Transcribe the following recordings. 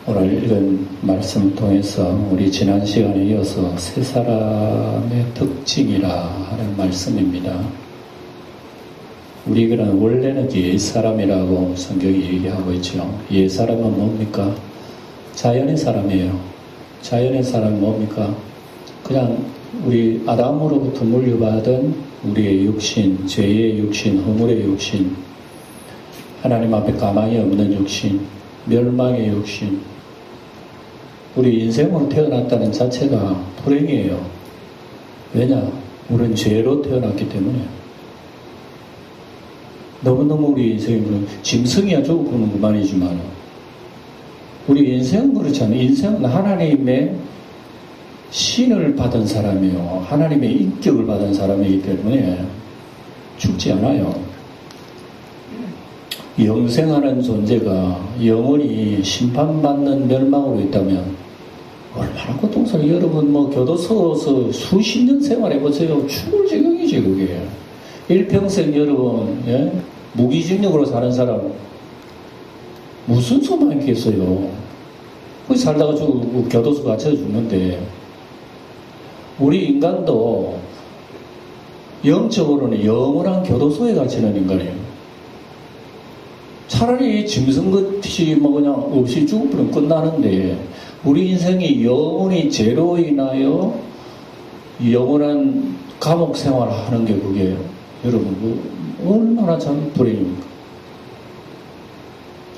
오늘 읽은 말씀을 통해서 우리 지난 시간에 이어서 세 사람의 특징이라 하는 말씀입니다. 우리는 원래는 옛사람이라고 성경이 얘기하고 있죠. 옛사람은 뭡니까? 자연의 사람이에요. 자연의 사람은 뭡니까? 그냥 우리 아담으로부터 물려받은 우리의 육신, 죄의 육신, 허물의 육신, 하나님 앞에 가망이 없는 육신, 멸망의 육신. 우리 인생으로 태어났다는 자체가 불행이에요. 왜냐? 우리는 죄로 태어났기 때문에. 너무너무 우리 인생이 짐승이야 죽어보는 것만이지만 우리 인생은 그렇지 않아요. 인생은 하나님의 신을 받은 사람이에요. 하나님의 인격을 받은 사람이기 때문에 죽지 않아요. 영생하는 존재가 영원히 심판받는 멸망으로 있다면 얼마나 고통스러워요. 여러분 교도소에서 수십 년 생활해보세요. 죽을 지경이지 그게. 일평생 여러분 무기징역으로 사는 사람 무슨 소망이 있겠어요. 거기 살다가 교도소 갇혀 죽는데 우리 인간도 영적으로는 영원한 교도소에 갇히는 인간이에요. 차라리 짐승같이 그냥 없이 죽으면 끝나는데 우리 인생이 영원히 죄로 인하여 영원한 감옥 생활을 하는 게 그게 여러분 얼마나 참 불행입니까?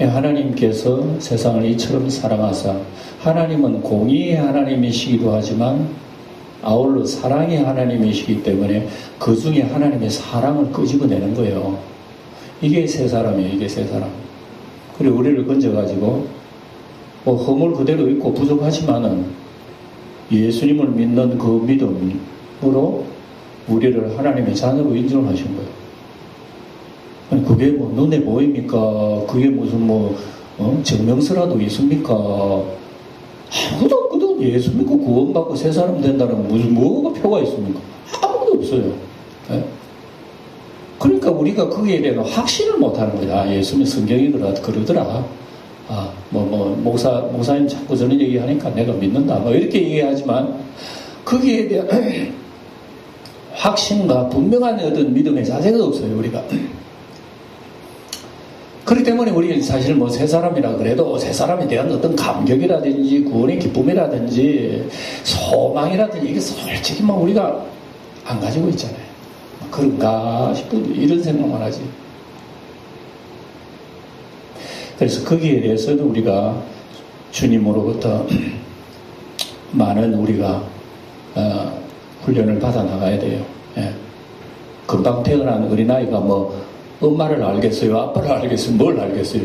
하나님께서 세상을 이처럼 사랑하사 하나님은 공의의 하나님이시기도 하지만 아울러 사랑의 하나님이시기 때문에 그 중에 하나님의 사랑을 끄집어내는 거예요. 이게 세 사람이에요. 이게 세 사람. 그리고 우리를 건져가지고 허물 그대로 있고 부족하지만은 예수님을 믿는 그 믿음으로 우리를 하나님의 자녀로 인정하신 거예요. 아니, 그게 눈에 보입니까? 그게 무슨 증명서라도 있습니까? 아무도 없거든. 예수 믿고 구원받고 새 사람 된다는 무슨 뭐가 표가 있습니까? 아무도 없어요. 네? 그러니까 우리가 거기에 대한 확신을 못하는 거야. 예수님 성경이 그러더라. 목사님 자꾸 저런 얘기하니까 내가 믿는다. 이렇게 얘기하지만 거기에 대한 확신과 분명한 어떤 믿음의 자세가 없어요. 우리가. 그렇기 때문에 우리는 사실 새 사람이라 그래도 새 사람에 대한 어떤 감격이라든지 구원의 기쁨이라든지 소망이라든지 이게 솔직히 우리가 안 가지고 있잖아요. 그런가 싶은 이런 생각만 하지. 그래서 거기에 대해서도 우리가 주님으로부터 많은 우리가 훈련을 받아 나가야 돼요. 예. 금방 태어난 어린아이가 엄마를 알겠어요? 아빠를 알겠어요? 뭘 알겠어요?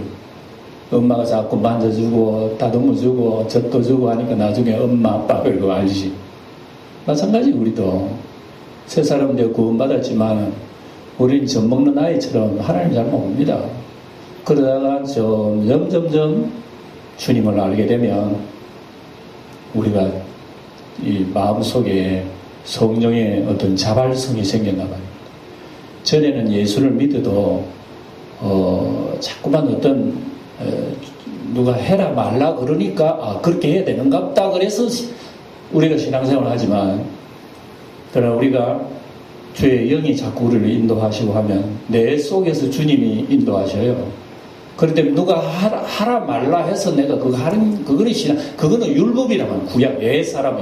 엄마가 자꾸 만져주고 다듬어주고 젖도 주고 하니까 나중에 엄마 아빠 그러고 알지. 마찬가지 우리도 새 사람 되어 구원받았지만 우리는 젖 먹는 아이처럼 하나님 잘 모릅니다. 그러다가 점점 주님을 알게 되면 우리가 이 마음속에 성령의 어떤 자발성이 생겼나 봐요. 전에는 예수를 믿어도 자꾸만 어떤 누가 해라 말라 그러니까 그렇게 해야 되는갑다 그래서 우리가 신앙생활을 하지만 그러나 우리가 주의 영이 자꾸 우리를 인도하시고 하면 내 속에서 주님이 인도하셔요. 그런데 누가 하라 말라 해서 내가 그거 하는 그거는 신앙, 그거는 율법이라면 구약 옛사람.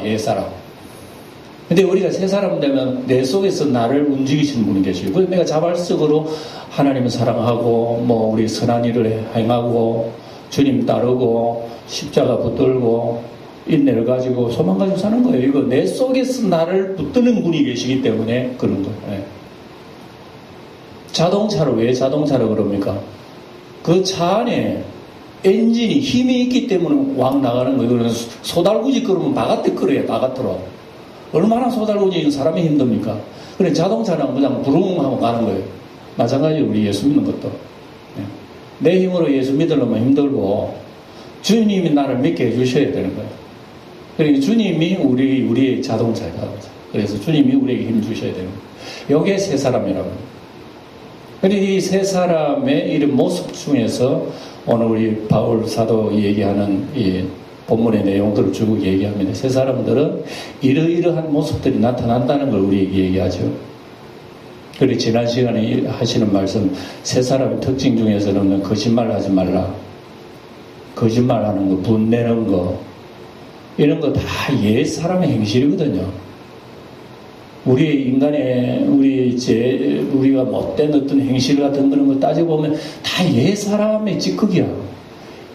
근데 우리가 새 사람 되면 내 속에서 나를 움직이시는 분이 계시고, 그래서 내가 자발적으로 하나님을 사랑하고, 우리 선한 일을 행하고, 주님 따르고, 십자가 붙들고, 인내를 가지고, 소망 가지고 사는 거예요. 이거 내 속에서 나를 붙드는 분이 계시기 때문에 그런 거예요. 네. 자동차로 왜 자동차로 그럽니까? 그 차 안에 엔진이 힘이 있기 때문에 왕 나가는 거예요. 이거는 소달구지 끓으면 바깥에 끓어요. 바깥으로. 얼마나 소달구지 사람이 힘듭니까? 그래 자동차는 그냥 부릉하고 가는 거예요. 마찬가지로 우리 예수 믿는 것도. 내 힘으로 예수 믿으려면 힘들고 주님이 나를 믿게 해주셔야 되는 거예요. 그러니까 주님이 우리의 자동차예요. 그래서 주님이 우리에게 힘 주셔야 되는 거예요. 이게 세 사람이라고. 그러니 이 세 사람의 이런 모습 중에서 오늘 우리 바울 사도 얘기하는 이 본문의 내용들을 쭉 얘기합니다. 새 사람들은 이러이러한 모습들이 나타난다는 걸 우리에게 얘기하죠. 그리고 지난 시간에 하시는 말씀, 새 사람의 특징 중에서는 거짓말 하지 말라. 거짓말하는 거, 분내는 거, 이런 거 다 옛 사람의 행실이거든요. 우리 인간의 우리가 못된 어떤 행실 같은 그런 거 따지고 보면 다 옛 사람의 찌꺼기야.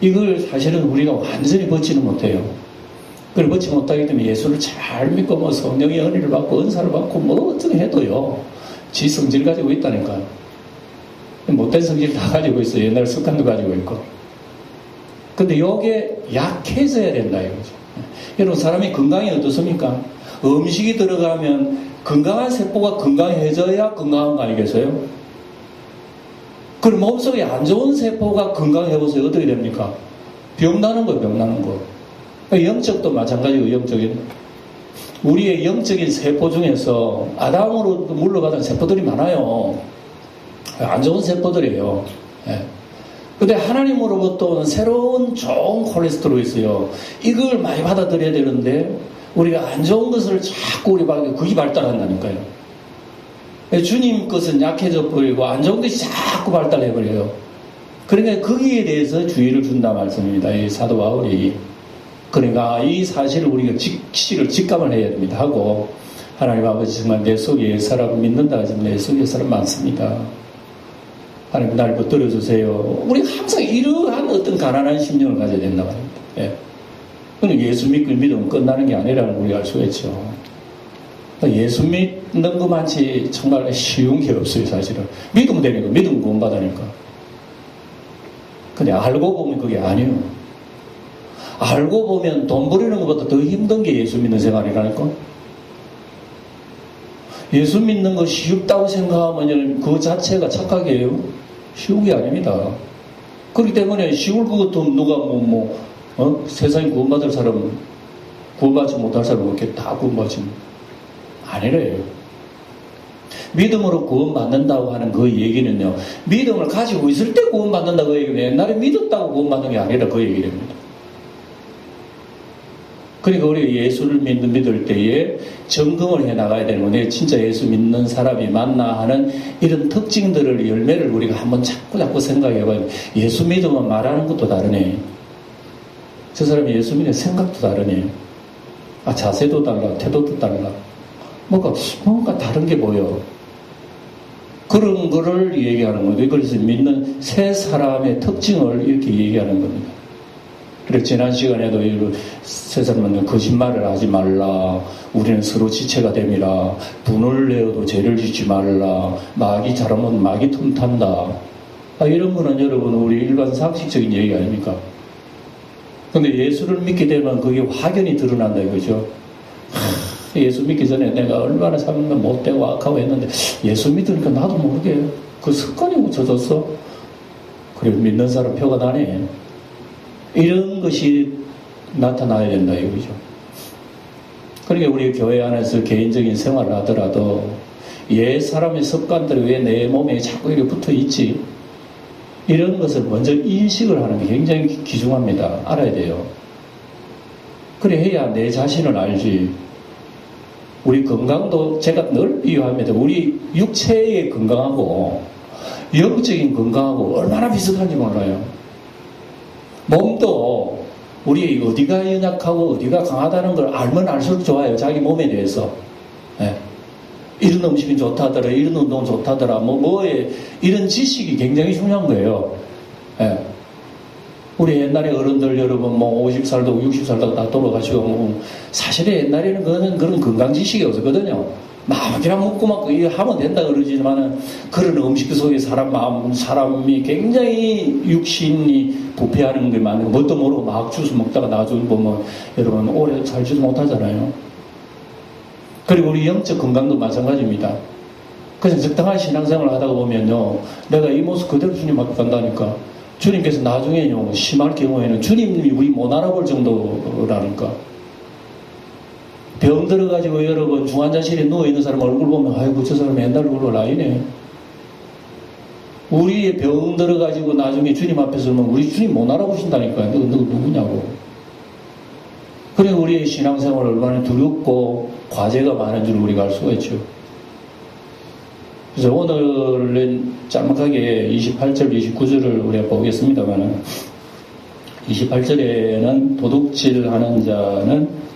이걸 사실은 우리가 완전히 벗지는 못해요. 그걸 벗지 못하기 때문에 예수를 잘 믿고 뭐 성령의 은혜를 받고 은사를 받고 뭐 어떻게 해도요, 지 성질 가지고 있다니까요. 못된 성질 다 가지고 있어요. 옛날 습관도 가지고 있고. 근데 요게 약해져야 된다 이거죠. 여러분, 사람이 건강이 어떻습니까? 음식이 들어가면 건강한 세포가 건강해져야 건강한 거 아니겠어요? 그럼 몸속에 안 좋은 세포가 건강해보세요. 어떻게 됩니까? 병나는 거예요, 병나는 거. 영적도 마찬가지고, 영적인. 우리의 영적인 세포 중에서 아담으로 물러가던 세포들이 많아요. 안 좋은 세포들이에요. 예. 근데 하나님으로부터 오는 새로운 좋은 콜레스테롤이 있어요. 이걸 많이 받아들여야 되는데, 우리가 안 좋은 것을 자꾸 우리 밖에 그게 발달한다니까요. 주님 것은 약해져 버리고 안 좋은 것이 자꾸 발달해 버려요. 그러니까 거기에 대해서 주의를 준다 말씀입니다. 이 사도 바울이. 그러니까 이 사실을 우리가 직감을 해야 됩니다. 하고, 하나님 아버지, 정말 내 속에 사람을 믿는다 하지만 내 속에 사람 많습니다. 하나님 날 붙들어주세요. 우리가 항상 이러한 어떤 가난한 심령을 가져야 된다고 합니다. 예. 예수 믿고 믿으면 끝나는 게 아니라는 걸 우리가 알 수가 있죠. 예수 믿는 것만치 정말 쉬운 게 없어요, 사실은. 믿으면 되니까, 믿으면 구원받으니까. 근데 알고 보면 그게 아니에요. 알고 보면 돈 버리는 것보다 더 힘든 게 예수 믿는 생활이라니까. 예수 믿는 거 쉽다고 생각하면 그 자체가 착각이에요. 쉬운 게 아닙니다. 그렇기 때문에 쉬울 것 같으면 누가 세상에 구원받을 사람, 구원받지 못할 사람 이렇게 다 구원받지 아니래요. 믿음으로 구원받는다고 하는 그 얘기는요, 믿음을 가지고 있을 때 구원받는다고 그 얘기는 옛날에 믿었다고 구원받는 게 아니라 그 얘기랍니다. 그러니까 우리가 예수를 믿을 때에 점검을 해 나가야 되는 건데, 진짜 예수 믿는 사람이 맞나 하는 이런 특징들을, 열매를 우리가 한번 자꾸 생각해 봐야 돼. 예수 믿으면 말하는 것도 다르네. 저 사람이 예수 믿는 생각도 다르네. 자세도 달라, 태도도 달라. 뭔가 다른 게 보여. 그런 거를 얘기하는 거죠. 그래서 믿는 새 사람의 특징을 이렇게 얘기하는 겁니다. 그래서 지난 시간에도 새 사람은 거짓말을 하지 말라. 우리는 서로 지체가 됨이라. 분을 내어도 죄를 짓지 말라. 마귀 잘하면 마귀 틈탄다. 이런 거는 여러분 우리 일반 상식적인 얘기 아닙니까? 근데 예수를 믿게 되면 그게 확연히 드러난다 이거죠. 예수 믿기 전에 내가 얼마나 삶을 못되고 악하고 했는데 예수 믿으니까 나도 모르게 그 습관이 묻혀졌어. 그래 믿는 사람 표가 나네. 이런 것이 나타나야 된다 이거죠. 그러니까 우리 교회 안에서 개인적인 생활을 하더라도 옛 사람의 습관들이 왜 내 몸에 자꾸 이렇게 붙어 있지? 이런 것을 먼저 인식을 하는 게 굉장히 귀중합니다. 알아야 돼요. 그래 해야 내 자신을 알지. 우리 건강도 제가 늘 비유합니다. 우리 육체의 건강하고 영적인 건강하고 얼마나 비슷한지 몰라요. 몸도 우리 어디가 연약하고 어디가 강하다는 걸 알면 알수록 좋아요. 자기 몸에 대해서. 예. 이런 음식이 좋다더라, 이런 운동은 좋다더라, 뭐에 이런 지식이 굉장히 중요한 거예요. 예. 우리 옛날에 어른들 여러분 50살도 60살도 다 돌아가시고 사실 옛날에는 그런 건강 지식이 없었거든요. 마음이랑 먹고 막 이거 하면 된다 그러지만은 그런 음식 속에 사람이 굉장히 육신이 부패하는 게 많은 거 뭣도 모르고 막 주스 먹다가 나중에 보면 여러분 오래 살지도 못하잖아요. 그리고 우리 영적 건강도 마찬가지입니다. 그래서 적당한 신앙생활을 하다가 보면요, 내가 이 모습 그대로 주님 앞에 간다니까 주님께서 나중에요 심할 경우에는 주님이 우리 못 알아볼 정도라니까. 병 들어가지고 여러분 중환자실에 누워있는 사람 얼굴 보면 아이고 저 사람 옛날 얼굴 아니네. 우리의 병 들어가지고 나중에 주님 앞에 서면 우리 주님 못 알아보신다니까요. 너 누구냐고. 그래 우리의 신앙생활 얼마나 두렵고 과제가 많은 줄 우리가 알 수가 있죠. 그래서 오늘은 짤막하게 28절, 29절을 우리가 보겠습니다만 28절에는 도둑질하는 자는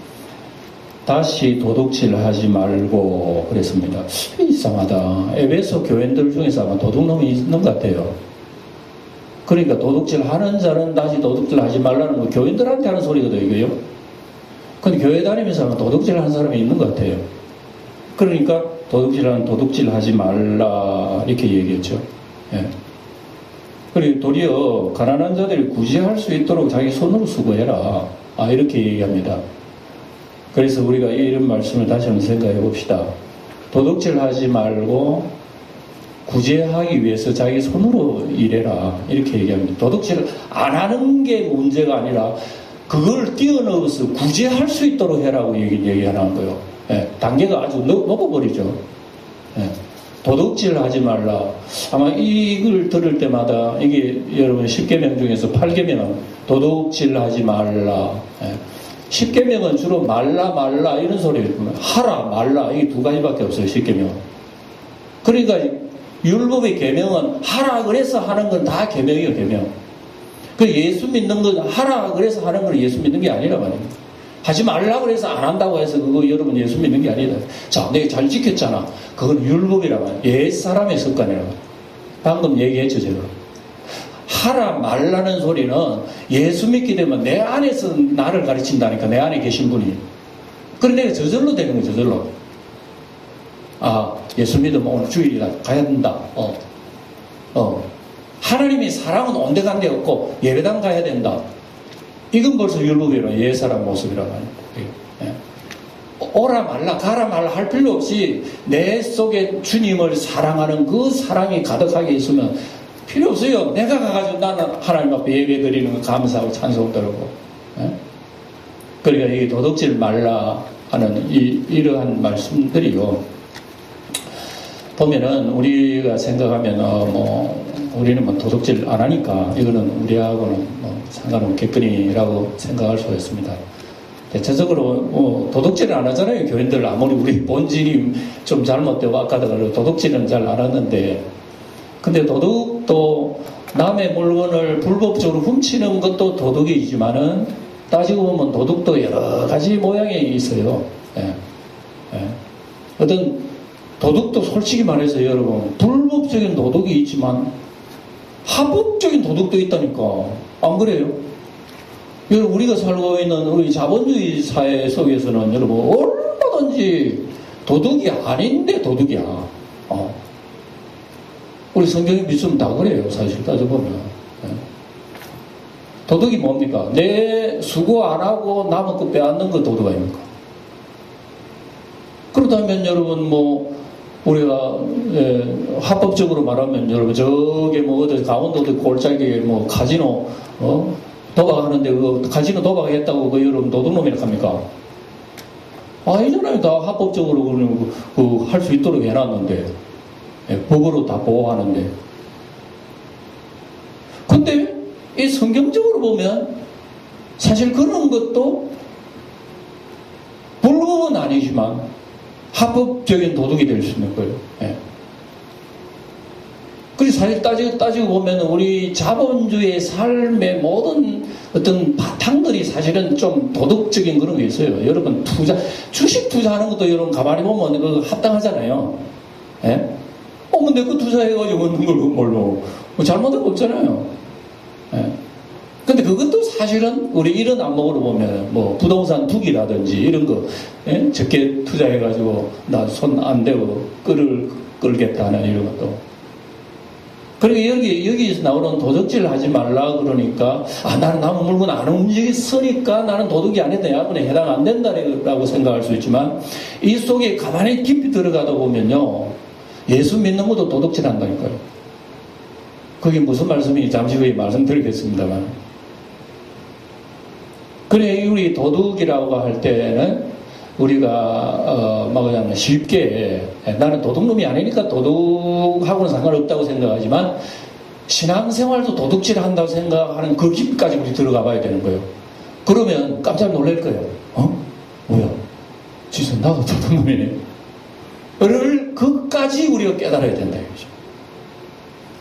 다시 도둑질하지 말고 그랬습니다. 이상하다. 에베소 교인들 중에서 아마 도둑놈이 있는 것 같아요. 그러니까 도둑질하는 자는 다시 도둑질하지 말라는 거 교인들한테 하는 소리거든요. 이거요. 근데 교회 다니면서 아마 도둑질하는 사람이 있는 것 같아요. 그러니까 도둑질하지 말라 이렇게 얘기했죠. 예. 그리고 도리어 가난한 자들이 구제할 수 있도록 자기 손으로 수고해라. 이렇게 얘기합니다. 그래서 우리가 이런 말씀을 다시 한번 생각해 봅시다. 도둑질하지 말고 구제하기 위해서 자기 손으로 일해라. 이렇게 얘기합니다. 도둑질을 안 하는 게 문제가 아니라 그걸 뛰어넘어서 구제할 수 있도록 해라고 얘기하는 거예요. 예, 단계가 아주 높아버리죠. 예, 도둑질하지 말라. 아마 이걸 들을 때마다 이게 여러분 10계명 중에서 8계명은 도둑질하지 말라. 예, 10계명은 주로 말라 이런 소리를 하라 말라 이게 두 가지밖에 없어요. 10계명은. 그러니까 율법의 계명은 하라 그래서 하는 건 다 계명이에요. 계명. 그 예수 믿는 건 하라 그래서 하는 건 예수 믿는 게 아니라 말입니다. 하지 말라 그래서 안 한다고 해서 그거 여러분 예수 믿는 게 아니다. 자, 내가 잘 지켰잖아. 그건 율법이라 말이야. 옛사람의 습관이라 말이야. 방금 얘기했죠, 제가. 하라 말라는 소리는 예수 믿게 되면 내 안에서 나를 가르친다니까. 내 안에 계신 분이. 그래 내가 저절로 되는 거야. 저절로. 예수 믿으면 오늘 주일이다. 가야 된다. 하나님이 사랑은 온데간데 없고 예배당 가야 된다. 이건 벌써 율법이라 옛사람 모습이라고 하는 거예요. 오라 말라 가라 말라 할 필요 없이 내 속에 주님을 사랑하는 그 사랑이 가득하게 있으면 필요 없어요. 내가 가가지고 나는 하나님 앞에 예배 드리는 거 감사하고 찬송 들고. 그러니까 이게 도둑질 말라 하는 이러한 말씀들이요. 보면은 우리가 생각하면 우리는 도둑질 안 하니까 이거는 우리하고는 상관없겠거니라고 생각할 수가 있습니다. 대체적으로 도둑질을 안 하잖아요. 교인들 아무리 우리 본질이 좀 잘못되고 악하다고 도둑질은 잘 안 하는데, 근데 도둑도 남의 물건을 불법적으로 훔치는 것도 도둑이지만은 따지고 보면 도둑도 여러 가지 모양이 있어요. 어떤 도둑도 솔직히 말해서 여러분 불법적인 도둑이 있지만 합법적인 도둑도 있다니까. 안 그래요? 여러분 우리가 살고 있는 우리 자본주의 사회 속에서는 여러분 얼마든지 도둑이 아닌데 도둑이야. 우리 성경에 믿으면 다 그래요. 사실 따져보면. 도둑이 뭡니까? 내 수고 안 하고 남의 거 빼앗는 거 도둑 아닙니까? 그렇다면 여러분 우리가 합법적으로 말하면 여러분 저게 어디 강원도도 골짜기에 카지노 도박하는데 그 카지노 도박했다고 그 여러분 도둑놈이라 합니까? 아니잖아요. 다 합법적으로 할 수 있도록 해놨는데 법으로 다 보호하는데. 근데 이 성경적으로 보면 사실 그런 것도 불법은 아니지만 합법적인 도둑이 될 수 있는 거예요. 그래서 사실 따지고 보면 우리 자본주의 삶의 모든 어떤 바탕들이 사실은 좀 도덕적인 그런 게 있어요. 여러분 주식 투자하는 것도 여러분 가만히 보면 그거 합당하잖아요. 내 거 투자해가지고 얻는 걸 뭘로 잘못한 거 없잖아요. 근데 그것도 사실은 우리 이런 안목으로 보면 부동산 투기라든지 이런 거 적게 투자해가지고 나 손 안 대고 끌겠다 하는 이런 것도. 그리고 여기에서 나오는 도둑질 하지 말라 그러니까 나는 남의 물건 안 움직였으니까 나는 도둑이 아니다. 야분에 해당 안 된다라고 생각할 수 있지만 이 속에 가만히 깊이 들어가다 보면요. 예수 믿는 것도 도둑질 한다니까요. 그게 무슨 말씀인지 잠시 후에 말씀드리겠습니다만. 그래, 우리 도둑이라고 할 때는 우리가 막 그냥 쉽게 나는 도둑놈이 아니니까 도둑하고는 상관없다고 생각하지만 신앙생활도 도둑질 한다고 생각하는 그 깊이까지 우리 들어가 봐야 되는 거예요. 그러면 깜짝 놀랄 거예요. 뭐야? 진짜 나도 도둑놈이네. 를 그까지 우리가 깨달아야 된다 이거죠.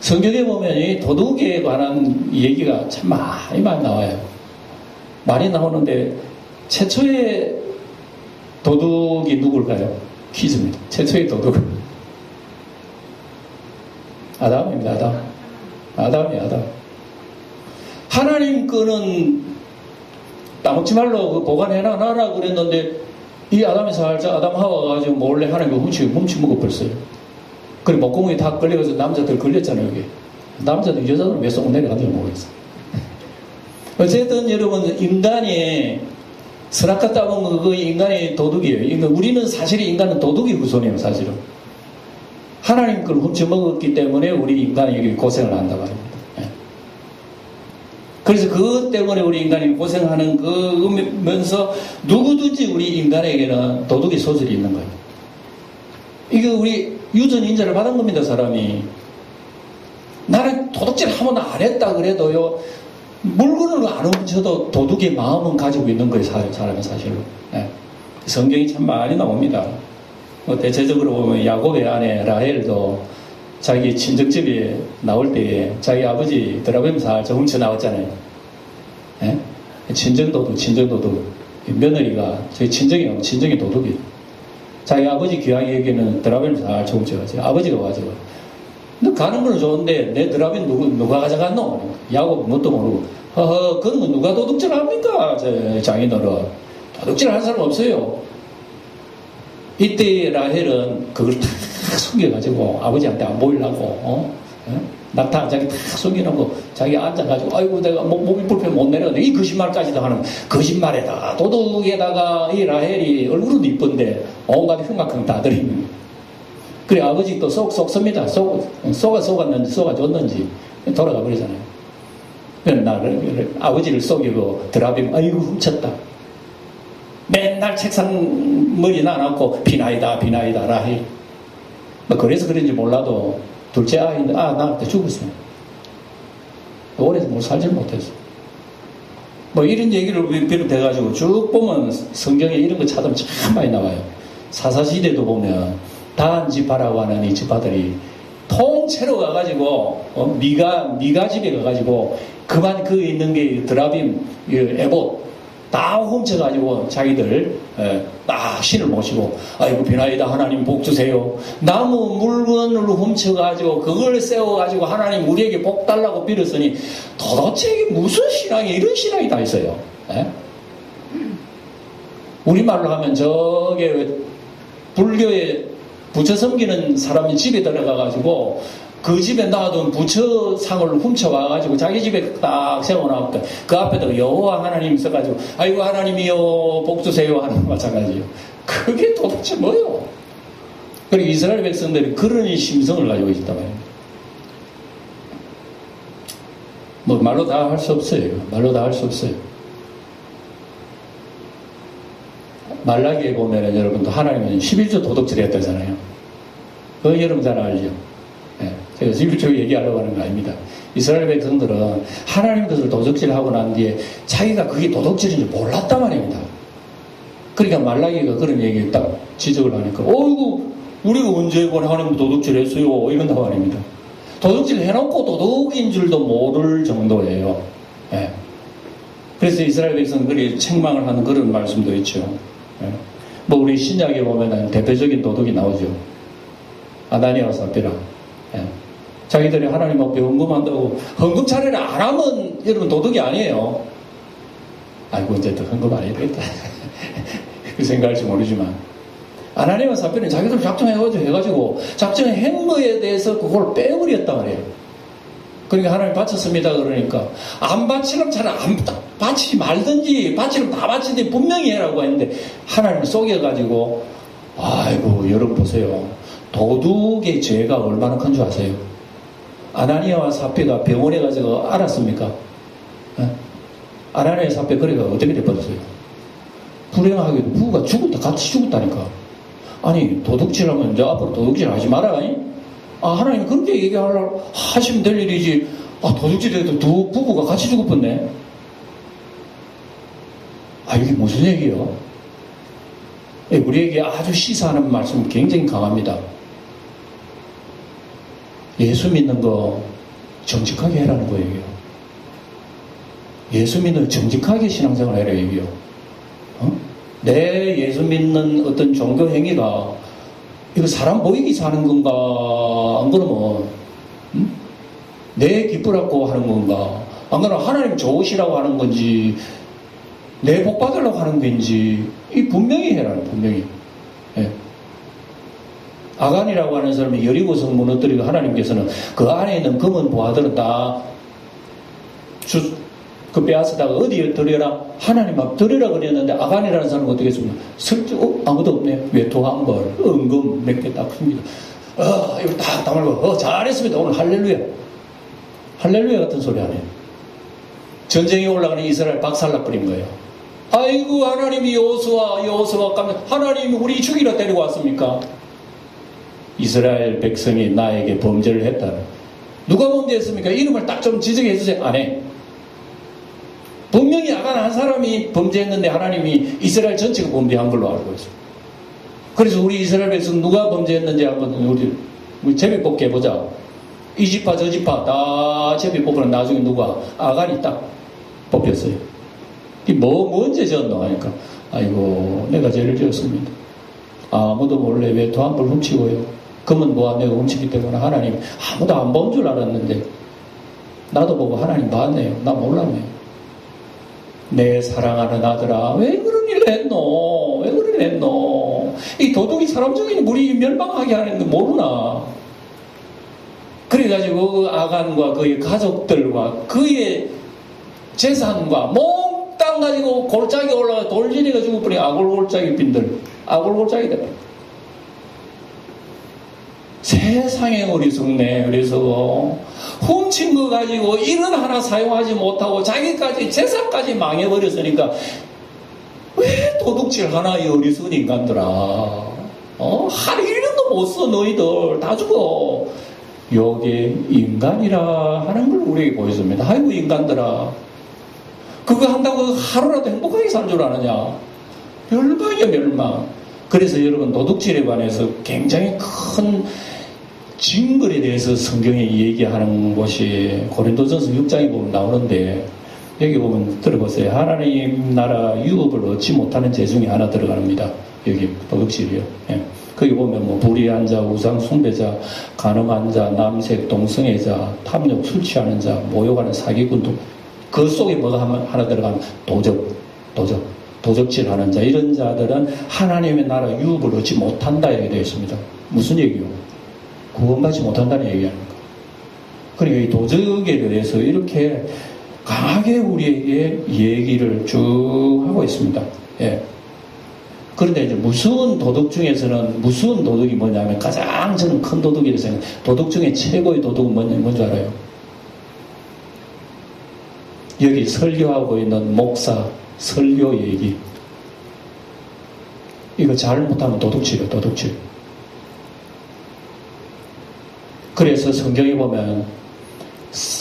성경에 보면 이 도둑에 관한 얘기가 참 많이 나와요. 많이 나오는데 최초의 도둑이 누굴까요? 퀴즈입니다. 최초의 도둑은 아담입니다. 아담이에요. 아담. 하나님 거는 따먹지 말로 보관해놔라 그랬는데 이 아담이 살짝 아담 하와가 가지고 몰래 하나님을 훔치 먹어버렸어요. 그래 목구멍이 다 걸려서 남자들 걸렸잖아요. 여기 남자들 여자들 몇 송 내려가는지 모르겠어요. 어쨌든 여러분 인간이 스나카 따먹은 그 인간의 도둑이에요. 우리는 사실 인간은 도둑이 후손이에요. 사실은 하나님 걸 훔쳐먹었기 때문에 우리 인간이 고생을 한다고 합니다. 그래서 그것 때문에 우리 인간이 고생하는 그면서 누구든지 우리 인간에게는 도둑의 소질이 있는 거예요. 이게 우리 유전인자를 받은 겁니다. 사람이 나는 도둑질 한 번도 안 했다 그래도요 물건을 안 훔쳐도 도둑의 마음은 가지고 있는 거예요. 사람이 사실로. 성경이 참 많이 나옵니다. 대체적으로 보면 야곱의 아내 라헬도 자기 친정집에 나올 때에 자기 아버지 드라뱀 살짝 훔쳐 나왔잖아요. 친정도둑. 며느리가 저희 친정이 도둑이에요. 자기 아버지 귀하에게는 드라뱀 살짝 훔쳐가지고 아버지가 와서 너 가는 건 좋은데 내 드라뱀 누가 가져갔노? 야곱 뭣도 모르고 그건 누가 도둑질 합니까? 장인어른 도둑질 한 사람 없어요. 이때 라헬은 그걸 탁 숨겨가지고 아버지한테 안 보이려고 낙타 자기 탁 숨겨놓고 자기 앉아가지고 아이고 내가 몸이 불편 못 내려가는데 이 거짓말까지도 하는 거짓말에다가 도둑에다가 이 라헬이 얼굴은 이쁜데 온갖 흉악한 다 들이는 그래 아버지 또 쏙섭니다. 속았는지 속아줬는지 돌아가 버리잖아요. 나를 아버지를 속이고 드라빔 아이고 훔쳤다. 맨날 책상 머리 놔놓고 비나이다 라헬. 그래서 그런지 몰라도 둘째 아이인데 나한테 죽었어요. 오래 살지 못했어. 이런 얘기를 비롯해가지고 쭉 보면 성경에 이런 거 찾으면 참 많이 나와요. 사사시대도 보면 다한지파라고 하는 이 지파들이 통째로 가가지고 미가 집에 가가지고 그만 그 있는 게 드라빔 에봇 다 훔쳐가지고 자기들 신을 모시고 아이고 비나이다 하나님 복 주세요. 나무 물건을 훔쳐가지고 그걸 세워가지고 하나님 우리에게 복 달라고 빌었으니 도대체 이게 무슨 신앙이 이런 신앙이 다 있어요. 우리말로 하면 저게 불교에 부처 섬기는 사람이 집에 들어가가지고 그 집에 놔둔 부처상을 훔쳐와가지고 자기 집에 딱 세워놔니까 그 앞에다가 여호와 하나님 써가지고 아이고 하나님이요 복 주세요 하는 거 마찬가지예요. 그게 도대체 뭐예요? 그리고 이스라엘 백성들이 그런 심성을 가지고 있단 말입니다. 말로 다 할 수 없어요. 말로 다 할 수 없어요. 말라기에 보면 여러분도 하나님은 11조 도둑질 했다잖아요. 그거 여러분 잘 알죠? 제가 11조 얘기하려고 하는 거 아닙니다. 이스라엘 백성들은 하나님 것을 도둑질하고 난 뒤에 자기가 그게 도둑질인지 몰랐단 말입니다. 그러니까 말라기가 그런 얘기를 딱 지적을 하니까 어이구 우리가 언제 하나님 도둑질 했어요 이런다고 말입니다. 도둑질 해놓고 도둑인 줄도 모를 정도예요. 그래서 이스라엘 백성들이 책망을 하는 그런 말씀도 있죠. 우리 신약에 보면 대표적인 도둑이 나오죠. 아나니아와 삽비라. 자기들이 하나님 앞에 헌금한다고 헌금 차례를 안 하면 여러분 도둑이 아니에요. 아이고 어쨌든 헌금 안 해야 되겠다. 그 생각할지 모르지만 아나니아와 삽비라는 자기들 작정해가지고 작정한 거에 대해서 그걸 빼버렸단 말이에요. 그러니까 하나님 바쳤습니다 그러니까 안 바치려면 잘 안 바치지 말든지 바치려면 다 바치든지 분명히 해라고 했는데 하나님 속여가지고 아이고 여러분 보세요. 도둑의 죄가 얼마나 큰 줄 아세요? 아나니아와 삽비가 병원에 가서 알았습니까? 아나니아와 삽비 그래가 어떻게 돼버렸어요? 불행하게도 부부가 같이 죽었다니까. 아니, 도둑질하면 이제 앞으로 도둑질 하지 마라. 하나님 그렇게 하시면 될 일이지. 도둑질해도 두 부부가 같이 죽었네. 이게 무슨 얘기요? 우리에게 아주 시사하는 말씀 굉장히 강합니다. 예수 믿는 거 정직하게 해라는 거예요. 예수 믿는 정직하게 신앙생활 해라 얘기요. 내 예수 믿는 어떤 종교 행위가 이거 사람 보이기 사는 건가? 안 그러면 내 기쁘라고 하는 건가? 안 그러면 하나님 좋으시라고 하는 건지 내 복 받으려고 하는 건지 이 분명히 해라는 분명히. 예. 아간이라고 하는 사람이 여리고성 무너뜨리고 하나님께서는 그 안에 있는 금은 보화들은 다 빼앗으다가 어디에 들여라? 하나님 막 들여라 그랬는데 아간이라는 사람은 어떻게 했습니까? 슬쩍 아무도 없네. 외토한 벌, 은금 몇 개 딱 줍니다. 이거 딱 담을고 잘했습니다. 오늘 할렐루야. 할렐루야 같은 소리 안 해요. 전쟁에 올라가는 이스라엘 박살나버린 거예요. 아이고 하나님이 여호수아 가면 하나님이 우리 죽이러 데리고 왔습니까? 이스라엘 백성이 나에게 범죄를 했다. 누가 범죄했습니까? 이름을 딱 좀 지적해 주세요. 안 해. 분명히 아간 한 사람이 범죄했는데 하나님이 이스라엘 전체가 범죄한 걸로 알고 있어요. 그래서 우리 이스라엘 백성 누가 범죄했는지 한번 우리 제비 뽑기 해보자. 이 지파 저 지파 다 제비 뽑으면 나중에 누가 아간이 딱 뽑혔어요. 언제 지었노? 하니까 아이고 내가 죄를 지었습니다. 아무도 몰래 왜 도안벌 훔치고요. 금은 뭐가 내가 훔치기 때문에 하나님 아무도 안 본 줄 알았는데 나도 보고 하나님 봤네요. 나 몰랐네요. 내 사랑하는 아들아 왜 그런 일을 했노? 왜 그런 일을 했노? 이 도둑이 사람 중에 우리 멸망하게 하는 거 모르나? 그래가지고 그 아간과 그의 가족들과 그의 재산과 몽땅 가지고 골짜기 올라가 돌진해가 죽어버린 아골골짜기 빈들 아골골짜기 돼. 세상에 어리석네. 그래서 훔친 거 가지고 일은 하나 사용하지 못하고 자기까지 재산까지 망해버렸으니까 왜 도둑질 하나 이 어리석은 인간들아. 하루 1년도 못 써 너희들 다 죽어. 요게 인간이라 하는 걸 우리에게 보여줍니다. 아이고 인간들아 그거 한다고 하루라도 행복하게 살 줄 아느냐. 멸망이야 멸망. 그래서 여러분 도둑질에 관해서 굉장히 큰 징벌에 대해서 성경에 얘기하는 곳이 고린도전서 6장에 보면 나오는데 여기 보면 들어보세요. 하나님 나라 유업을 얻지 못하는 죄 중에 하나 들어갑니다. 여기 도둑질이요. 예. 거기 보면 불의한 자, 우상 숭배자, 간음한 자, 남색, 동성애자, 탐욕, 술 취하는 자, 모욕하는 사기꾼도 그 속에 뭐가 하나 들어가면 도적질 하는 자, 이런 자들은 하나님의 나라 유업을 얻지 못한다 이렇게 되어 있습니다. 무슨 얘기요? 구원받지 못한다는 얘기하는 거. 그러니까 이 도적에 대해서 이렇게 강하게 우리에게 얘기를 쭉 하고 있습니다. 예. 그런데 이제 무서운 도둑 중에서는 무서운 도둑이 뭐냐면 가장 저는 큰 도둑이라고 생각해요. 도둑 중에 최고의 도둑은 뭔지 알아요? 여기 설교하고 있는 목사 설교 얘기. 이거 잘못하면 도둑질이에요. 도둑질. 그래서 성경에 보면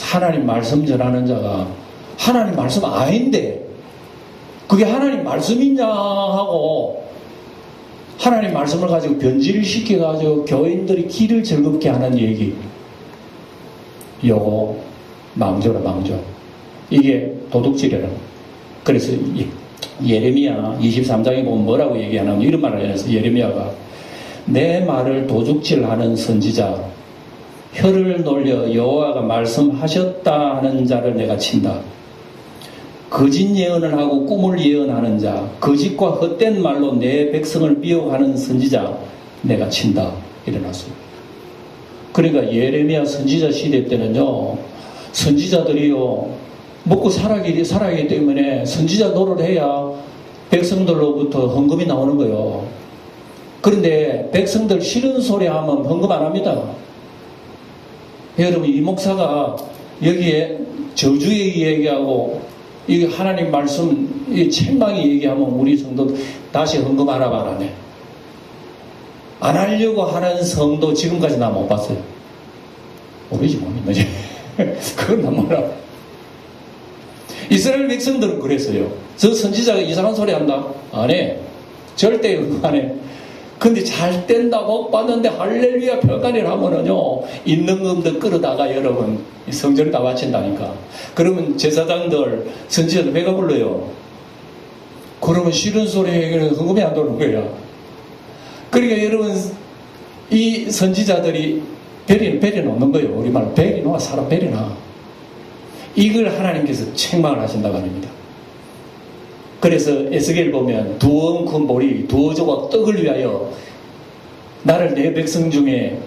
하나님 말씀 전하는 자가 하나님 말씀 아닌데 그게 하나님 말씀이냐 하고 하나님 말씀을 가지고 변질을 시켜가지고 교인들이 길을 즐겁게 하는 얘기. 요거 망조라 망조. 이게 도둑질이라고. 그래서 예레미야 23장에 보면 뭐라고 얘기하냐면 이런 말을 해서 예레미야가 내 말을 도둑질하는 선지자 혀를 놀려 여호와가 말씀하셨다 하는 자를 내가 친다. 거짓 예언을 하고 꿈을 예언하는 자, 거짓과 헛된 말로 내 백성을 미혹하는 선지자 내가 친다. 일어났어요. 그러니까 예레미야 선지자 시대 때는요, 선지자들이요 먹고 살아가기 때문에 선지자 노릇을 해야 백성들로부터 헌금이 나오는 거예요. 그런데 백성들 싫은 소리 하면 헌금 안 합니다. 여러분 이 목사가 여기에 저주에 얘기하고 이 하나님 말씀, 이 책망이 얘기하면 우리 성도 다시 헌금하라 말하네. 안 하려고 하는 성도 지금까지 나 못 봤어요. 모르지, 뭐 믿는지. 그건 나 몰라. 이스라엘 백성들은 그랬어요. 저 선지자가 이상한 소리 한다? 안 해. 절대 안 해. 근데 잘 뗀다 못 봤는데 할렐루야 평안이라 하면은요, 있는 금도 끌어다가 여러분 성전을 다 바친다니까. 그러면 제사장들, 선지자들 배가 불러요. 그러면 싫은 소리 해결해서 헌금이 안 도는 거야. 그러니까 여러분, 이 선지자들이 베리 놓는 거예요. 우리말 베리 놓아, 사람 베리 놔. 이걸 하나님께서 책망을 하신다고 합니다. 그래서 에스겔 보면 두어 큰 보리, 두어 조각 떡을 위하여 나를 내 백성 중에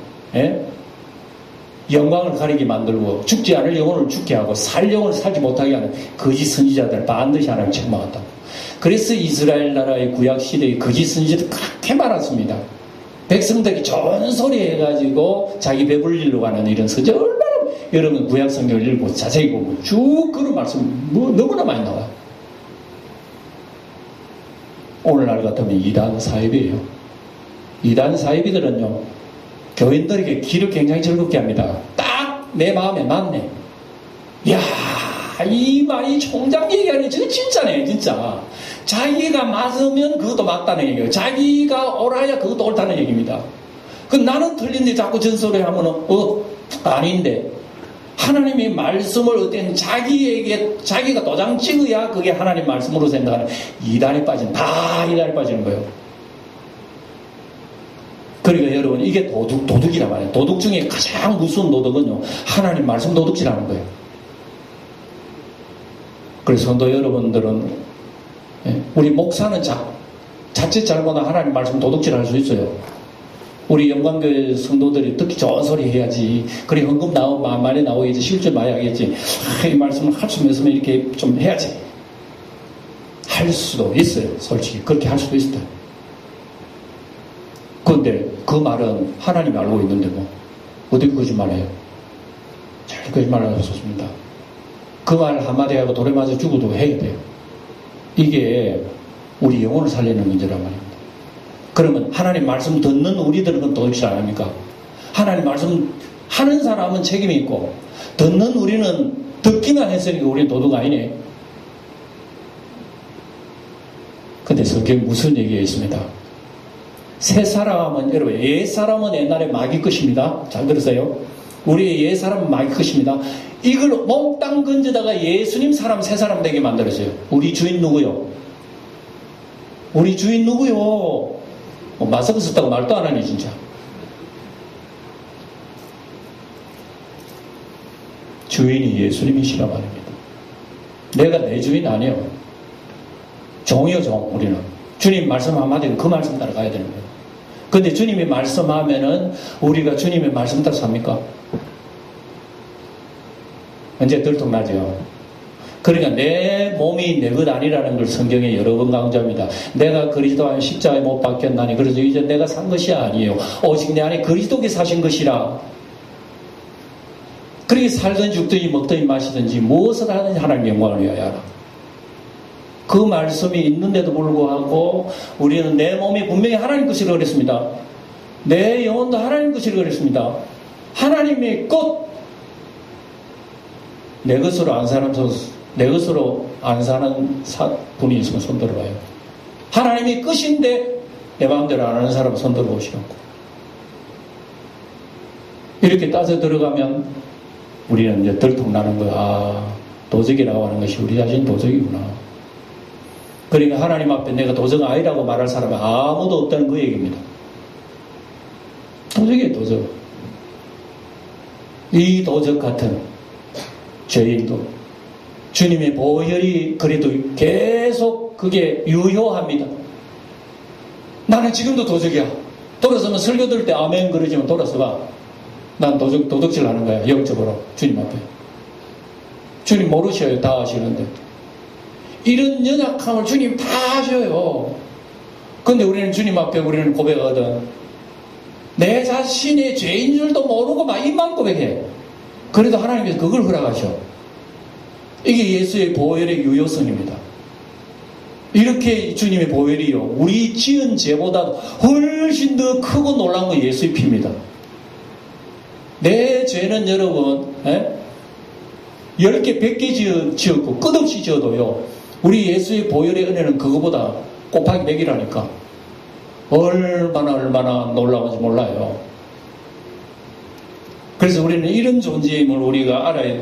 영광을 가리게 만들고 죽지 않을 영혼을 죽게 하고 살 영혼을 살지 못하게 하는 거짓 선지자들을 반드시 하나님 책망한다고. 그래서 이스라엘 나라의 구약 시대의 거짓 선지자들이 그렇게 많았습니다. 백성들이 좋은 소리 해가지고 자기 배불리려고 하는 이런 서적 얼마나 여러분 구약 성경을 읽고 자세히 보면 쭉 그런 말씀 너무나 많이 나와요. 오늘날 같으면 이단 사입이에요. 이단 사입이들은요, 교인들에게 길을 굉장히 즐겁게 합니다. 딱 내 마음에 맞네. 이야, 이 말이 총장 얘기하는 게 진짜네, 진짜. 자기가 맞으면 그것도 맞다는 얘기예요. 자기가 옳아야 그것도 옳다는 얘기입니다. 그 나는 틀린데 자꾸 전소리 하면은, 아닌데. 하나님의 말씀을 어떤 자기에게, 자기가 도장 찍어야 그게 하나님 말씀으로 생각하는 이단에 다 이단에 빠지는 거예요. 그러니까 여러분, 이게 도둑이란 말이에요. 도둑 중에 가장 무서운 도둑은요, 하나님 말씀 도둑질하는 거예요. 그래서 성도 여러분들은, 우리 목사는 자칫 잘못하면 하나님 말씀 도둑질할 수 있어요. 우리 영광교회 성도들이 듣기 좋은 소리 해야지. 그래, 헌금 많이 나오겠지. 실질 많이 하겠지. 이 말씀을 할 수 있으면 이렇게 좀 해야지. 할 수도 있어요. 솔직히. 그렇게 할 수도 있어요. 그런데 그 말은 하나님이 알고 있는데 뭐. 어떻게 거짓말해요? 잘 거짓말하고 좋습니다. 그 말 한마디 하고 돌에 맞아 죽어도 해야 돼요. 이게 우리 영혼을 살리는 문제란 말입니다. 그러면 하나님 말씀 듣는 우리들은 그건 도둑질 안 합니까? 하나님 말씀 하는 사람은 책임이 있고 듣는 우리는 듣기만 했으니까 우리는 도둑 아니네. 근데 성경에 무슨 얘기가 있습니다. 새 사람은, 여러분, 옛 사람은 옛날에 마귀 것입니다. 잘 들으세요. 우리의 옛 사람은 마귀 것입니다. 이걸 몽땅 건져다가 예수님 사람, 새 사람 되게 만들었어요. 우리 주인 누구요? 우리 주인 누구요? 마스크 썼다고 말도 안 하니 진짜. 주인이 예수님이시라 말입니다. 내가 내 주인 아니에요. 종이요, 종. 우리는 주님 말씀 한마디는 그 말씀 따라 가야 되는 거예요. 근데 주님이 말씀하면은 우리가 주님의 말씀 따라 삽니까? 언제 들통나죠. 그러니까 내 몸이 내 것 아니라는 걸 성경에 여러 번 강조합니다. 내가 그리스도 안에 십자가에 못 박혔나니 그래서 이제 내가 산 것이 아니에요. 오직 내 안에 그리스도께서 사신 것이라. 그렇게 살든지 죽든지 먹든지 마시든지 무엇을 하든지 하나님 영광을 위하여 하라. 그 말씀이 있는데도 불구하고 우리는 내 몸이 분명히 하나님 것이라고 그랬습니다. 내 영혼도 하나님 것이라고 그랬습니다. 하나님의 것, 내 것으로 안 사는 내 것으로 안 사는 분이 있으면 손 들어봐요. 하나님이 끝인데 내 마음대로 안 하는 사람은 손 들어보시라고. 이렇게 따져 들어가면 우리는 이제 들통나는 거야. 아, 도적이라고 하는 것이 우리 자신 도적이구나. 그러니까 하나님 앞에 내가 도적 아니라고 말할 사람은 아무도 없다는 그 얘기입니다. 도적이에요, 도적. 이 도적 같은 죄인도 주님의 보혈이 그래도 계속 그게 유효합니다. 나는 지금도 도적이야. 돌아서면 설교 들 때 아멘 그러지만 돌아서 봐. 난 도둑질 하는 거야. 영적으로 주님 앞에. 주님 모르셔요. 다 아시는데. 이런 연약함을 주님 다 아셔요. 근데 우리는 주님 앞에 우리는 고백하거든. 내 자신의 죄인 줄도 모르고 막 입만 고백해. 그래도 하나님께서 그걸 허락하셔. 이게 예수의 보혈의 유효성입니다. 이렇게 주님의 보혈이요, 우리 지은 죄보다 훨씬 더 크고 놀라운 건 예수의 피입니다. 내 죄는 여러분 10개 100개 지었고 끝없이 지어도요, 우리 예수의 보혈의 은혜는 그거보다 곱하기 100이라니까 얼마나 놀라운지 몰라요. 그래서 우리는 이런 존재임을 우리가 알아야,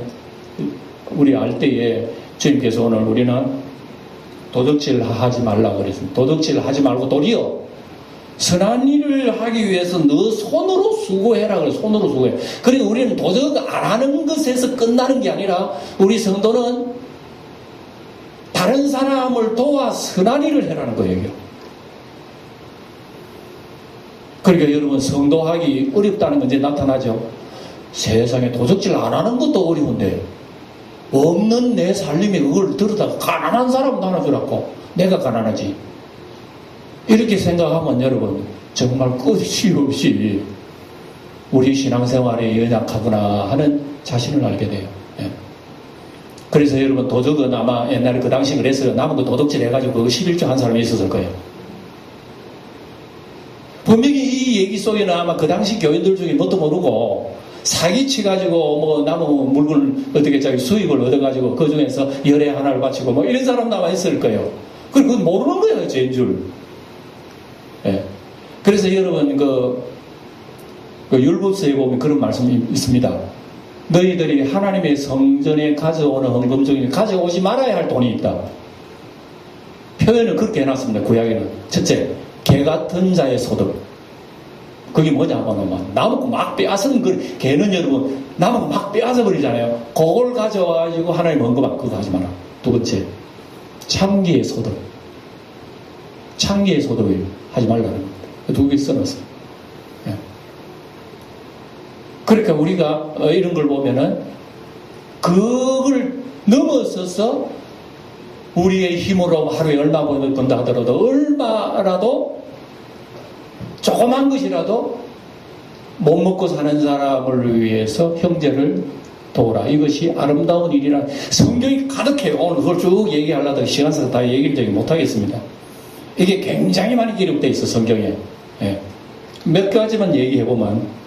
우리 알 때에 주님께서 오늘 우리는 도둑질 하지 말라고 그랬습니다. 도둑질 하지 말고 도리어 선한 일을 하기 위해서 너 손으로 수고해라. 그래, 손으로 수고해. 그러니까 우리는 도둑 안 하는 것에서 끝나는 게 아니라 우리 성도는 다른 사람을 도와 선한 일을 해라는 거예요. 그러니까 여러분, 성도하기 어렵다는 건 이제 나타나죠. 세상에 도둑질 안 하는 것도 어려운데 없는 내 살림에 그걸 들여다가 가난한 사람도 하나 주라고, 내가 가난하지, 이렇게 생각하면 여러분 정말 끝이 없이 우리 신앙생활에 연약하구나 하는 자신을 알게 돼요. 예. 그래서 여러분, 도둑은 아마 옛날에 그 당시 그랬어요. 남은 거 도둑질 해가지고 그거 11조 한 사람이 있었을 거예요. 분명히 이 얘기 속에는 아마 그 당시 교인들 중에 뭣도 모르고 사기치가지고 뭐 남은 물건 어떻게 자기 수익을 얻어가지고 그 중에서 열애 하나를 바치고 뭐 이런 사람 남아 있을 거예요. 그리고 그건 모르는 거예요, 죄인 줄. 예. 그래서 여러분, 그 율법서에 보면 그런 말씀이 있습니다. 너희들이 하나님의 성전에 가져오는 헌금 중에 가져오지 말아야 할 돈이 있다. 표현을 그렇게 해놨습니다. 구약에는. 첫째, 개 같은 자의 소득. 그게 뭐냐면, 나무고 막 빼앗은 그 개는 여러분, 나무고 막 빼앗아 버리잖아요. 그걸 가져와가지고 하나님 헌금 그거 하지 마라. 두 번째, 창기의 소득. 창기의 소득을 하지 말라는 겁니다. 두 개 써놨어요. 예. 그러니까 우리가 이런 걸 보면은, 그걸 넘어서서 우리의 힘으로 하루에 얼마 번다 하더라도, 얼마라도 조그만 것이라도 못 먹고 사는 사람을 위해서 형제를 도우라. 이것이 아름다운 일이라 성경이 가득해요. 오늘 그걸 쭉 얘기하려다 시간상 다 얘기를 저기 못하겠습니다. 이게 굉장히 많이 기록되어 있어, 성경에. 예. 몇 가지만 얘기해보면,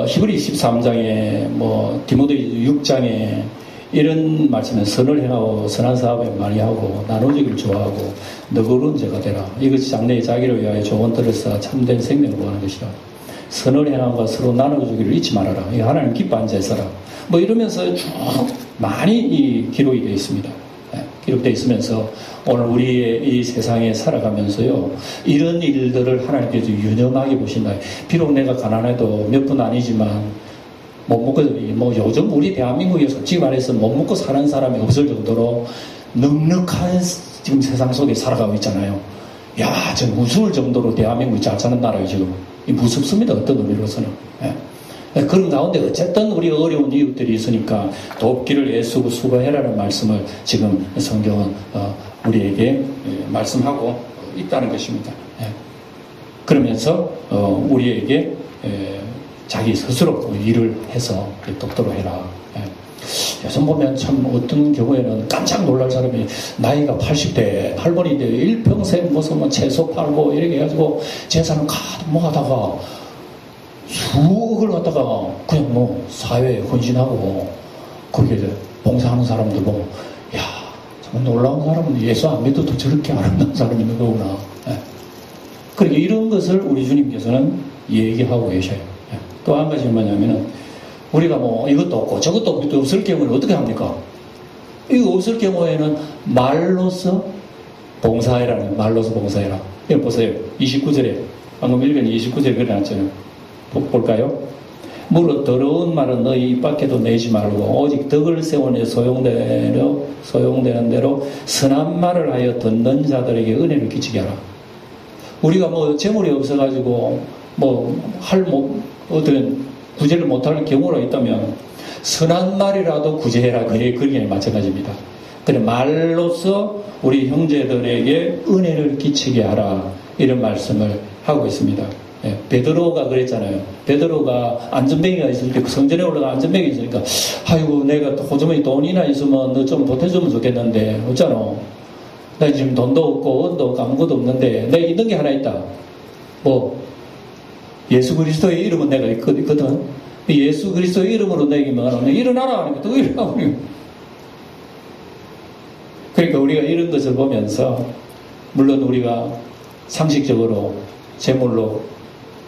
히브리 13장에, 디모데 6장에 이런 말씀은 선을 행하고 선한 사업에 많이 하고 나눠주기를 좋아하고 너그러운 자가 되라. 이것이 장래의 자기를 위하여 좋은 들을 쌓아 참된 생명을 구하는 것이라. 선을 행함과 서로 나눠주기를 잊지 말아라. 하나님 기뻐하는 자에 서라. 이러면서 쭉 많이 기록이 되어 있습니다. 기록되어 있으면서 오늘 우리의 이 세상에 살아가면서요, 이런 일들을 하나님께서 유념하게 보신다. 비록 내가 가난해도 몇 분 아니지만 못 먹고, 요즘 우리 대한민국에 솔직히 말해서 못 먹고 사는 사람이 없을 정도로 넉넉한 지금 세상 속에 살아가고 있잖아요. 야, 전 무서울 정도로 대한민국이 잘 사는 나라예요, 지금. 무섭습니다, 어떤 의미로서는. 예. 그런 가운데 어쨌든 우리 어려운 이웃들이 있으니까 돕기를 애쓰고 수고해라는 말씀을 지금 성경은 우리에게 말씀하고 있다는 것입니다. 예. 그러면서 우리에게 자기 스스로 일을 해서 돕도록 해라. 요즘 보면 참 어떤 경우에는 깜짝 놀랄 사람이 나이가 80대, 할머니인데 일평생 무슨 채소 팔고 이렇게 해가지고 재산을 가득 모아다가 수억을 갖다가 그냥 사회에 헌신하고 거기에 봉사하는 사람들 보고, 야, 정말 놀라운 사람은 예수 안 믿어도 저렇게 아름다운 사람이 있는 거구나. 그러니까 이런 것을 우리 주님께서는 얘기하고 계셔요. 또 한 가지는 뭐냐면은, 우리가 이것도 없고 저것도 없을 경우는 어떻게 합니까? 이거 없을 경우에는 말로서 봉사해라는, 말로서 봉사해라. 이거 보세요. 29절에, 방금 읽은 29절에 그려놨잖아요. 볼까요? 무릇 더러운 말은 너희 입 밖에도 내지 말고 오직 덕을 세우니 소용되는 대로 선한 말을 하여 듣는 자들에게 은혜를 끼치게 하라. 우리가 재물이 없어가지고 어떤 구제를 못할 경우가 있다면 선한 말이라도 구제해라. 그게 마찬가지입니다. 그래, 말로서 우리 형제들에게 은혜를 끼치게 하라. 이런 말씀을 하고 있습니다. 베드로가 그랬잖아요. 베드로가 안전뱅이가 있을 때, 그 성전에 올라가 안전뱅이 있으니까, 아이고, 내가 호주머니 돈이나 있으면 너 좀 보태주면 좋겠는데, 어쩌노? 나 지금 돈도 없고, 언도 없고, 아무것도 없는데, 내가 있는 게 하나 있다. 뭐, 예수 그리스도의 이름은 내가 있거든. 예수 그리스도의 이름으로 내기면, 일어나라 하니까 또 일어나고. 그러니까 우리가 이런 것을 보면서, 물론 우리가 상식적으로 제물로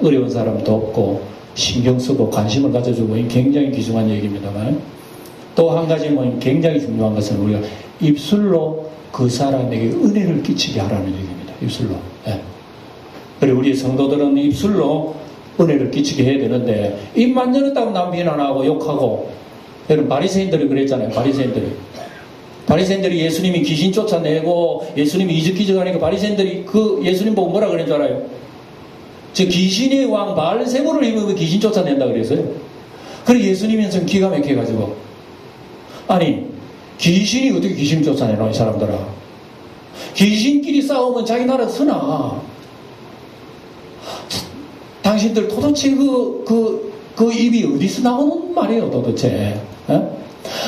어려운 사람 돕고 신경 쓰고 관심을 가져주고 굉장히 귀중한 얘기입니다만, 또 한 가지는 굉장히 중요한 것은 우리가 입술로 그 사람에게 은혜를 끼치게 하라는 얘기입니다. 입술로. 예. 그리고 우리 성도들은 입술로 은혜를 끼치게 해야 되는데, 입만 열었다고 남 비난하고 욕하고. 여러분, 바리새인들이 그랬잖아요. 바리새인들이 예수님이 귀신 쫓아내고 예수님이 이적기적하니까 바리새인들이 그 예수님 보고 뭐라 그런 줄 알아요? 저 귀신의 왕 바알세불을 입으면 귀신 쫓아낸다 그랬어요. 그래 예수님께서는 기가 막혀가지고, 아니 귀신이 어떻게 귀신 쫓아내노 이 사람들아. 귀신끼리 싸우면 자기 나라 서나. 당신들 도대체 그 입이 어디서 나오는 말이에요 도대체. 에?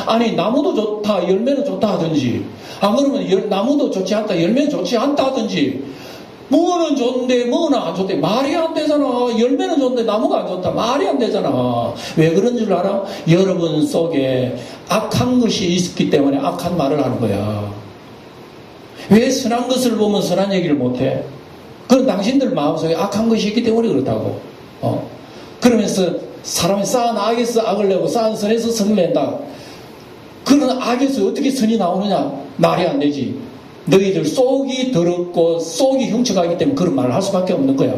아니 나무도 좋다 열매는 좋다 하든지, 안 그러면 나무도 좋지 않다 열매는 좋지 않다 하든지, 뭐는 좋은데 뭐는 안 좋대. 말이 안 되잖아. 열매는 좋은데 나무가 안 좋다. 말이 안 되잖아. 왜 그런 줄 알아? 여러분 속에 악한 것이 있기 때문에 악한 말을 하는 거야. 왜 선한 것을 보면 선한 얘기를 못해? 그건 당신들 마음속에 악한 것이 있기 때문에 그렇다고. 그러면서 사람이 쌓은 악에서 악을 내고 쌓은 선에서 선을 낸다. 그런 악에서 어떻게 선이 나오느냐? 말이 안 되지. 너희들 속이 더럽고 속이 흉측하기 때문에 그런 말을 할 수밖에 없는 거야.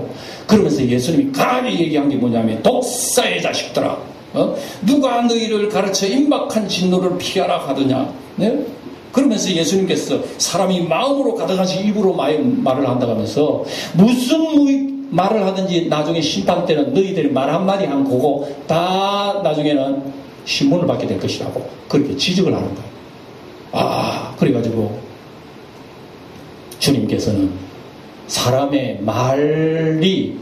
그러면서 예수님이 강하게 얘기한 게 뭐냐면, 독사의 자식들아, 누가 너희를 가르쳐 임박한 진노를 피하라 하더냐. 네? 그러면서 예수님께서 사람이 마음으로 가득하시 입으로 말을 한다고 하면서, 무슨 말을 하든지 나중에 심판 때는 너희들이 말 한마디 한 거고 다 나중에는 신문을 받게 될 것이라고 그렇게 지적을 하는 거예요. 그래가지고 주님께서는 사람의 말이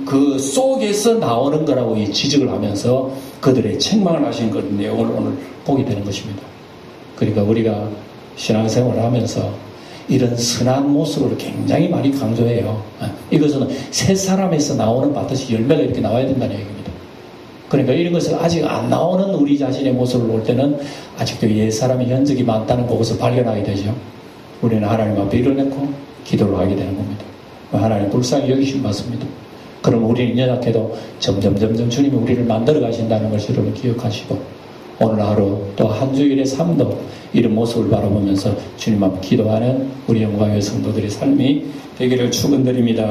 그 속에서 나오는 거라고 지적을 하면서 그들의 책망을 하시는 그런 내용을 오늘 보게 되는 것입니다. 그러니까 우리가 신앙생활을 하면서 이런 선한 모습을 굉장히 많이 강조해요. 이것은 새 사람에서 나오는 반드시 열매가 이렇게 나와야 된다는 얘기입니다. 그러니까 이런 것을 아직 안 나오는 우리 자신의 모습을 볼 때는 아직도 옛사람의 흔적이 많다는 것을 발견하게 되죠. 우리는 하나님 앞에 일어나고 기도를 하게 되는 겁니다. 하나님 불쌍히 여기심 받습니다. 그럼 우리는 연약해도 점점 주님이 우리를 만들어 가신다는 것을 여러분 기억하시고, 오늘 하루 또 한 주일의 삶도 이런 모습을 바라보면서 주님 앞에 기도하는 우리 영광의 성도들의 삶이 되기를 축원드립니다.